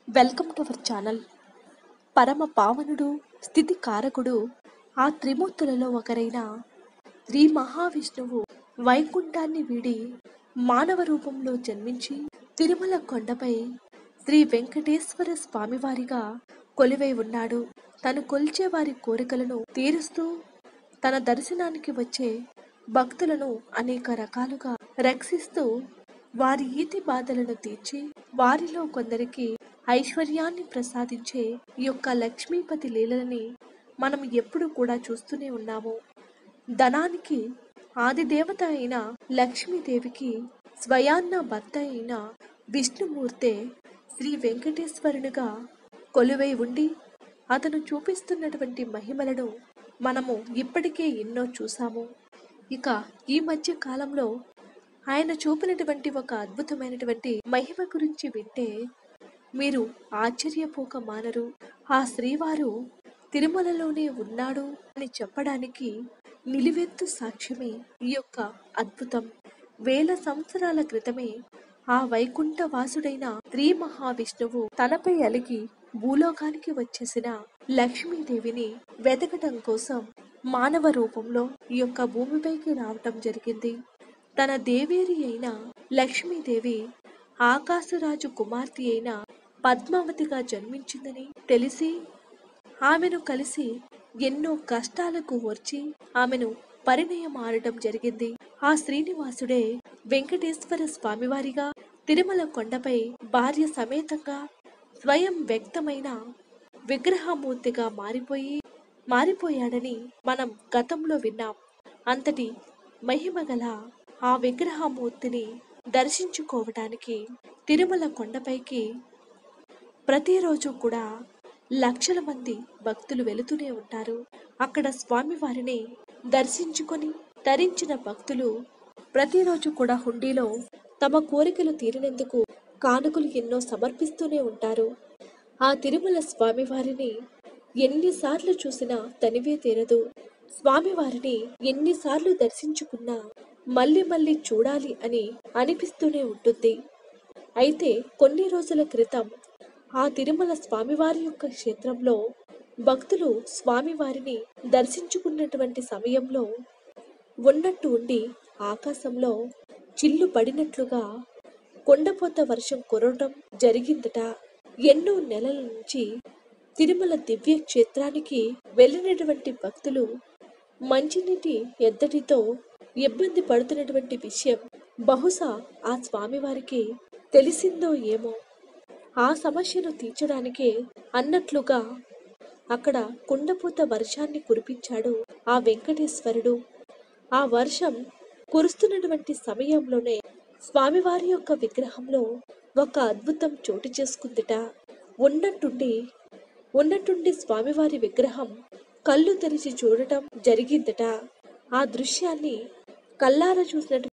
Welcome to our channel. పరమ పావనుడు, స్థితి కారకుడు, ఆ త్రిమూర్తులలో ఒకరైన శ్రీ మహావిష్ణువు వైకుంఠాన్ని వీడి మానవ రూపంలో జన్మించి తిరుమల కొండపై శ్రీ వెంకటేశ్వర స్వామివారిగా కొలువై ఉన్నాడు. తను కొలిచే వారి కోరికలను తీరుస్తూ తన దర్శనానికి వచ్చే భక్తులను అనేక రకాలుగా రక్షిస్తూ వారి ఈతి బాధలను తీర్చి వారిలో కొందరికి ఐశ్వర్యాన్ని ప్రసాదించే ఈ యొక్క లక్ష్మీపతి లీలలని మనం ఎప్పుడు కూడా చూస్తూనే ఉన్నాము. ధనానికి ఆది దేవత అయిన లక్ష్మీదేవికి స్వయాన్న భర్త అయిన విష్ణుమూర్తే శ్రీ వెంకటేశ్వరునిగా కొలువై ఉండి అతను చూపిస్తున్నటువంటి మహిమలను మనము ఇప్పటికే ఎన్నో చూసాము. ఇక ఈ మధ్య కాలంలో ఆయన చూపినటువంటి ఒక అద్భుతమైనటువంటి మహిమ గురించి వింటే మీరు ఆశ్చర్యపోక మానరు. ఆ శ్రీవారు తిరుమలలోనే ఉన్నాడు అని చెప్పడానికి నిలువెత్తు సాక్ష్యమే ఈ యొక్క అద్భుతం. వేల సంవత్సరాల క్రితమే ఆ వైకుంఠ వాసుడైన శ్రీ మహావిష్ణువు తనపై అలిగి భూలోకానికి వచ్చేసిన లక్ష్మీదేవిని వెతకటం కోసం మానవ రూపంలో ఈ యొక్క భూమిపైకి రావటం జరిగింది. తన దేవేరి అయిన లక్ష్మీదేవి ఆకాశరాజు కుమార్తె అయిన పద్మావతిగా జన్మించిందని తెలిసి ఆమెను కలిసి ఎన్నో కష్టాలకు వచ్చి ఆమెను పరిణయం ఆడటం జరిగింది. ఆ శ్రీనివాసుడే వెంకటేశ్వర స్వామివారిగా తిరుమల కొండపై భార్య సమేతంగా స్వయం వ్యక్తమైన విగ్రహమూర్తిగా మారిపోయాడని మనం గతంలో విన్నాం. అంతటి మహిమగల ఆ విగ్రహమూర్తిని దర్శించుకోవటానికి తిరుమల కొండపైకి ప్రతిరోజు కూడా లక్షల మంది భక్తులు వెళుతూనే ఉంటారు. అక్కడ స్వామివారిని దర్శించుకొని తరించిన భక్తులు ప్రతిరోజు కూడా హుండీలో తమ కోరికలు తీరినందుకు కానుకలు ఎన్నో సమర్పిస్తూనే ఉంటారు. ఆ తిరుమల స్వామివారిని ఎన్నిసార్లు చూసినా తనివే తీరదు. స్వామివారిని ఎన్నిసార్లు దర్శించుకున్నా మళ్ళీ మళ్ళీ చూడాలి అని అనిపిస్తూనే ఉంటుంది. అయితే కొన్ని రోజుల క్రితం ఆ తిరుమల స్వామివారి యొక్క క్షేత్రంలో భక్తులు స్వామివారిని దర్శించుకున్నటువంటి సమయంలో ఉన్నట్టు ఉండి ఆకాశంలో చిల్లు పడినట్లుగా కొండపోత వర్షం కురవటం జరిగిందట. ఎన్నో నెలల నుంచి తిరుమల దివ్య క్షేత్రానికి వెళ్ళినటువంటి భక్తులు మంచినీటి ఎద్దడితో ఇబ్బంది పడుతున్నటువంటి విషయం బహుశా ఆ స్వామివారికి తెలిసిందో ఏమో. ఆ సమస్యను తీర్చడానికే అన్నట్లుగా అక్కడ కుండపోత వర్షాన్ని కురిపించాడు ఆ వెంకటేశ్వరుడు. ఆ వర్షం కురుస్తున్నటువంటి సమయంలోనే స్వామివారి యొక్క విగ్రహంలో ఒక అద్భుతం చోటు చేసుకుందిట. ఉన్నట్టుండి స్వామివారి విగ్రహం కళ్ళు తెరిచి చూడటం జరిగిందట. ఆ దృశ్యాన్ని కల్లారా చూసినటువంటి